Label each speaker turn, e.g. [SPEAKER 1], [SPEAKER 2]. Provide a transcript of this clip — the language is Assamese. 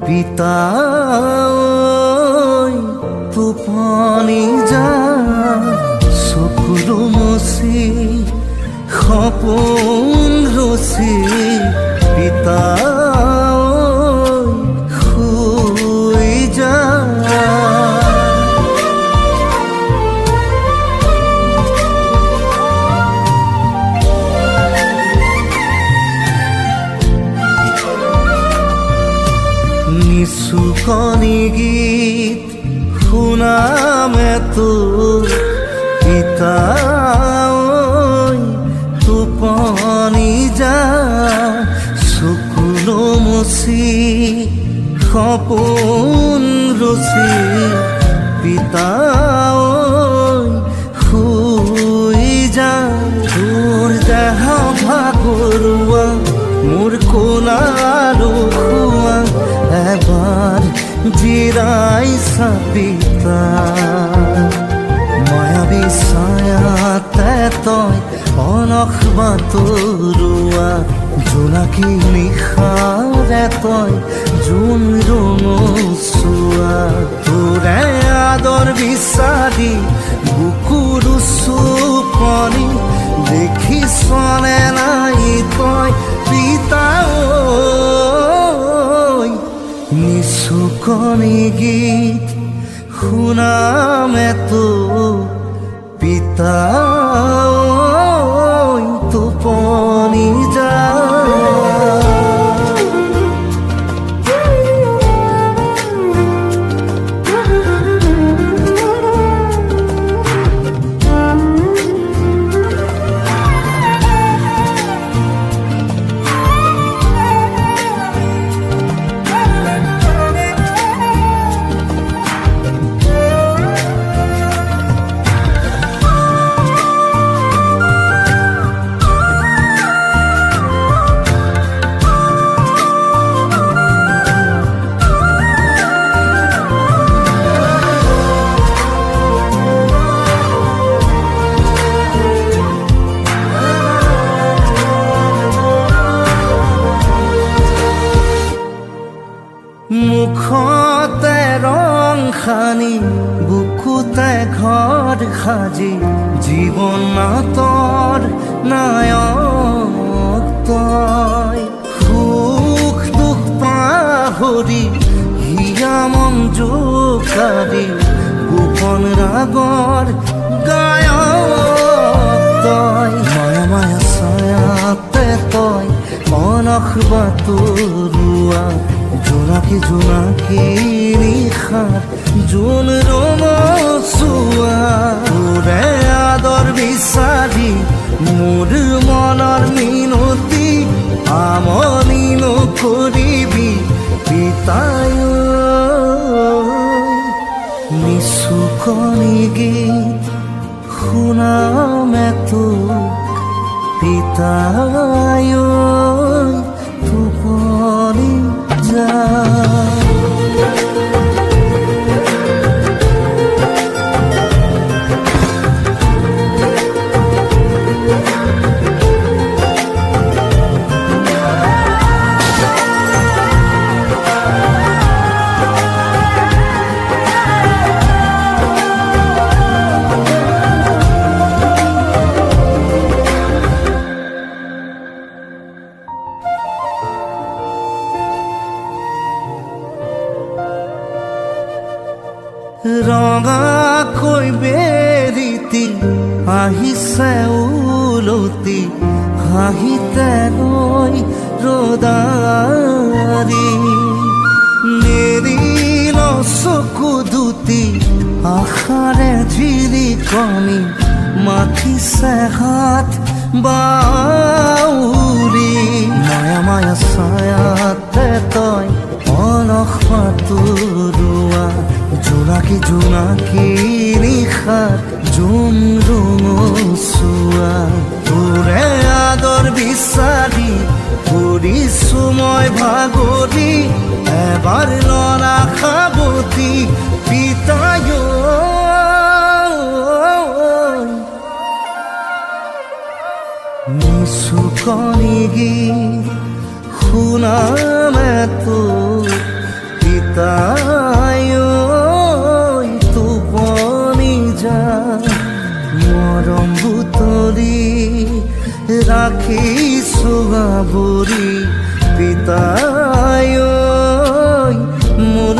[SPEAKER 1] পিতা টোপনি যা চকুলো মচি সপোন ৰচি পিতা শুই যা নিচুকনি গীত শুনামে তোৰ পিতা টোপনি যা চকুলো মচি সপোন ৰচি পিতা শুই যা তোৰ দেহ ভাগৰুৱা মোৰ কোলাৰো খুৱা এবাৰ জিৰাই চাপিতা মায়াবী ছায়াতে তই অলস বাতৰুৱা জোনাকী নিশাৰে তই জোন ৰঙচুৱা তোৰে আদৰ বিচাৰি বুকুৰ চুপনি দেখিছনে নাই তই পিতা নিচুকনি গীত শুনামে তোৰ পিতা টোপনি যা মুখতে ৰং সানি বুকুতে ঘৰ সাজি জীৱন নাটৰ নায়ক তই সুখ দুখ পাহৰি হিয়া মন জোকাৰি গোপন ৰাগৰ গায়ক তই মায়া মায়া ছায়াতে তই অলস বাতৰুৱা জোনাকী জোনাকী নিশাৰ জোন ৰঙচুৱা তোৰে আদৰ বিচাৰি মোৰ মনৰ মিনতি আমনি নকৰিবি পিতাই নিচুকনি গীত শুনামে তোৰ পিতাই টোপনি যা ৰঙাকৈ বেৰিতি আহিছে উলতি হাঁহিতে লৈ ৰদাৰি নেৰিল চকু দুটি আশাৰে ঝিলিকনি মাথিছে হাত বাউৰি মায়া মায়া ছায়াতে তই অলস বাতৰুৱা জোনাকী জোনাকী নিশাৰ জোন ৰঙচুৱা তোৰে আদৰ বিচাৰি ফুৰিছো মই ভাগৰি এবাৰ লৰা সাৱতি পিতাই নিচুকনি গীত শুনামে তোৰ মৰম বুটলি ৰাখিছো আৱৰি পিতাই মোৰ